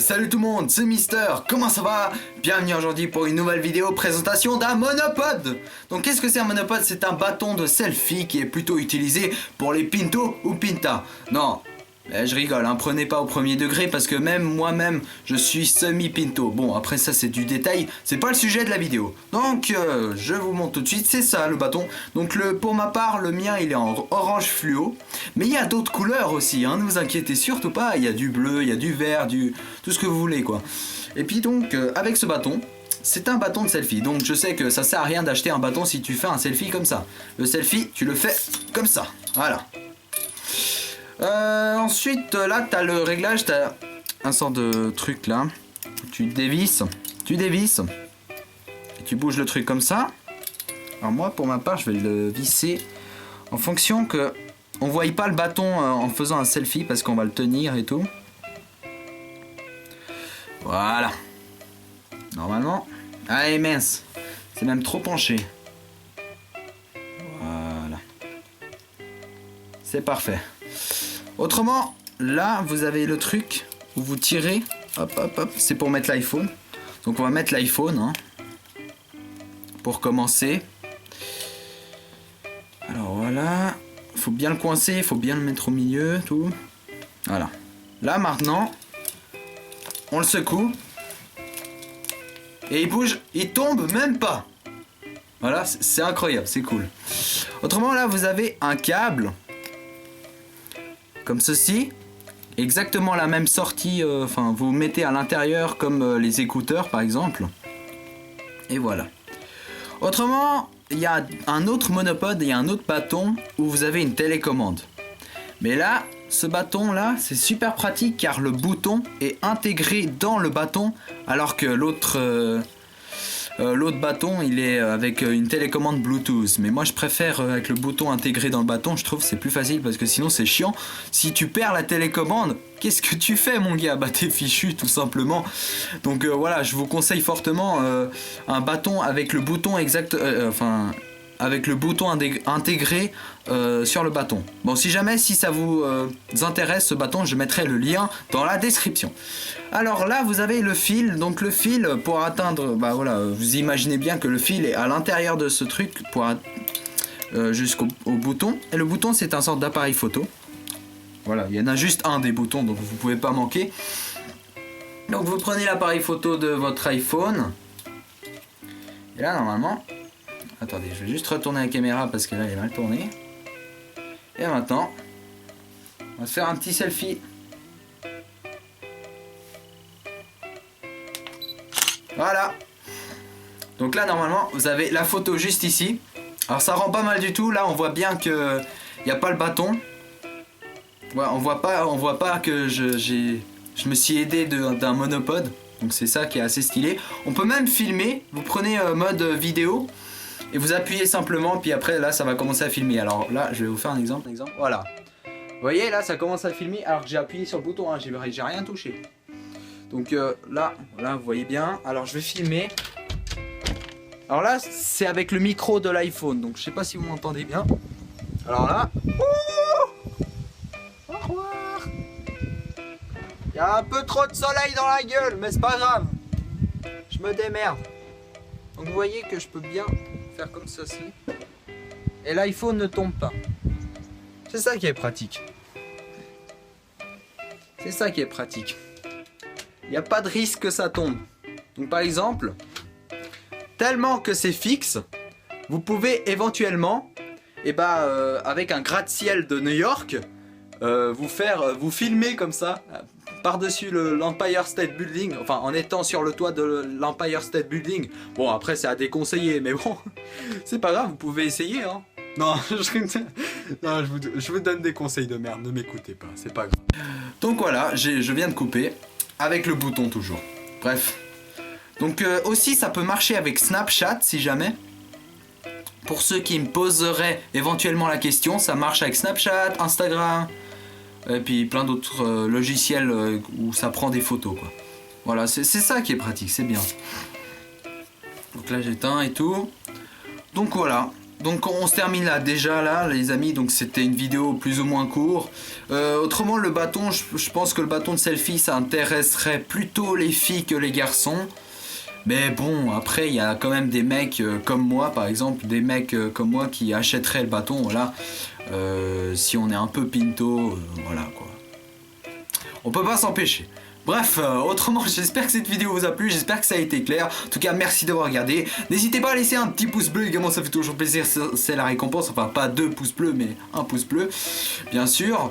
Salut tout le monde, c'est Mister, comment ça va? Bienvenue aujourd'hui pour une nouvelle vidéo présentation d'un monopode. Donc qu'est-ce que c'est un monopode? C'est un bâton de selfie qui est plutôt utilisé pour les pinto ou pinta. Non, je rigole, hein, prenez pas au premier degré parce que même moi-même je suis semi-pinto. Bon après ça c'est du détail, c'est pas le sujet de la vidéo. Donc je vous montre tout de suite, c'est ça le bâton. Donc pour ma part le mien il est en orange fluo. Mais il y a d'autres couleurs aussi, hein, ne vous inquiétez surtout pas. Il y a du bleu, il y a du vert, tout ce que vous voulez quoi. Et puis donc avec ce bâton, c'est un bâton de selfie. Donc je sais que ça sert à rien d'acheter un bâton si tu fais un selfie comme ça. Le selfie tu le fais comme ça, voilà. Ensuite là t'as le réglage, t'as un sort de truc là. Tu dévisses et tu bouges le truc comme ça. Alors moi pour ma part je vais le visser en fonction que on voie pas le bâton en faisant un selfie parce qu'on va le tenir et tout. Voilà. Normalement. Allez mince, c'est même trop penché. Voilà. C'est parfait. Autrement, là vous avez le truc où vous tirez. Hop hop hop. C'est pour mettre l'iPhone. Donc on va mettre l'iPhone hein, pour commencer. Alors voilà. Faut bien le coincer, il faut bien le mettre au milieu, tout. Voilà. Là maintenant, on le secoue. Et il bouge, il tombe même pas. Voilà, c'est incroyable, c'est cool. Autrement là, vous avez un câble. Comme ceci. Exactement la même sortie, enfin vous mettez à l'intérieur comme les écouteurs par exemple. Et voilà. Autrement, il y a un autre monopode et un autre bâton où vous avez une télécommande. Mais là, ce bâton là, c'est super pratique car le bouton est intégré dans le bâton alors que l'autre bâton il est avec une télécommande Bluetooth. Mais moi je préfère avec le bouton intégré dans le bâton, je trouve que c'est plus facile parce que sinon c'est chiant. Si tu perds la télécommande, qu'est-ce que tu fais mon gars? Bah t'es fichu tout simplement. Donc voilà, je vous conseille fortement un bâton avec le bouton avec le bouton intégré sur le bâton. Bon, si ça vous intéresse ce bâton, je mettrai le lien dans la description. Alors là, vous avez le fil. Donc le fil pour atteindre, bah voilà, vous imaginez bien que le fil est à l'intérieur de ce truc pour jusqu'au bouton. Et le bouton, c'est un sorte d'appareil photo. Voilà, il y en a juste un des boutons, donc vous pouvez pas manquer. Donc vous prenez l'appareil photo de votre iPhone. Et là, normalement... Attendez, je vais juste retourner la caméra parce que là elle est mal tournée. Et maintenant, on va se faire un petit selfie. Voilà. Donc là normalement vous avez la photo juste ici. Alors ça rend pas mal du tout. Là on voit bien que il n'y a pas le bâton. Ouais, on voit pas que je me suis aidé d'un monopode. Donc c'est ça qui est assez stylé. On peut même filmer. Vous prenez mode vidéo. Et vous appuyez simplement, puis après là ça va commencer à filmer. Alors là je vais vous faire un exemple. Voilà. Vous voyez là ça commence à filmer alors que j'ai appuyé sur le bouton, hein, j'ai rien touché. Donc là vous voyez bien. Alors je vais filmer. Alors là c'est avec le micro de l'iPhone, donc je sais pas si vous m'entendez bien. Alors là. Au revoir. Il y a un peu trop de soleil dans la gueule, mais c'est pas grave. Je me démerde. Donc vous voyez que je peux bien faire comme ceci. Et l'iPhone ne tombe pas. C'est ça qui est pratique. C'est ça qui est pratique. Il n'y a pas de risque que ça tombe. Donc par exemple, tellement que c'est fixe, vous pouvez éventuellement, avec un gratte-ciel de New York, vous filmer comme ça, par-dessus l'Empire State Building, enfin en étant sur le toit de l'Empire State Building. Bon après c'est à déconseiller, mais bon, c'est pas grave, vous pouvez essayer hein. Non, je vous donne des conseils de merde, ne m'écoutez pas, c'est pas grave. Donc voilà, je viens de couper, avec le bouton toujours. Bref. Donc aussi ça peut marcher avec Snapchat si jamais. Pour ceux qui me poseraient éventuellement la question, ça marche avec Snapchat, Instagram... Et puis plein d'autres logiciels où ça prend des photos quoi. Voilà, c'est ça qui est pratique, c'est bien. Donc là j'éteins et tout. Donc voilà. donc on se termine là déjà là les amis, donc c'était une vidéo plus ou moins courte. Autrement le bâton, je pense que le bâton de selfie ça intéresserait plutôt les filles que les garçons. Mais bon, après il y a quand même des mecs comme moi par exemple, des mecs comme moi qui achèteraient le bâton, voilà. Si on est un peu pinto, voilà quoi. On peut pas s'empêcher. Bref, autrement, j'espère que cette vidéo vous a plu, j'espère que ça a été clair. En tout cas, merci d'avoir regardé. N'hésitez pas à laisser un petit pouce bleu, également, ça fait toujours plaisir, c'est la récompense. Enfin, pas 2 pouces bleus, mais 1 pouce bleu, bien sûr.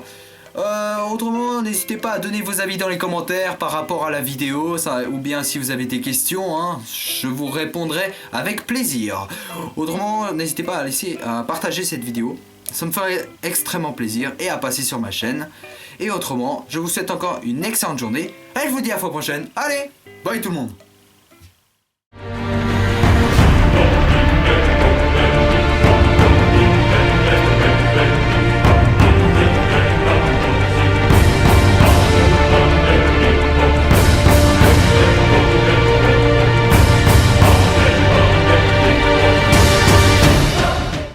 Autrement, n'hésitez pas à donner vos avis dans les commentaires par rapport à la vidéo, ou bien si vous avez des questions, hein, je vous répondrai avec plaisir. Autrement, n'hésitez pas à partager cette vidéo, ça me ferait extrêmement plaisir, et à passer sur ma chaîne. Et autrement, je vous souhaite encore une excellente journée, et je vous dis à la fois prochaine. Allez, bye tout le monde.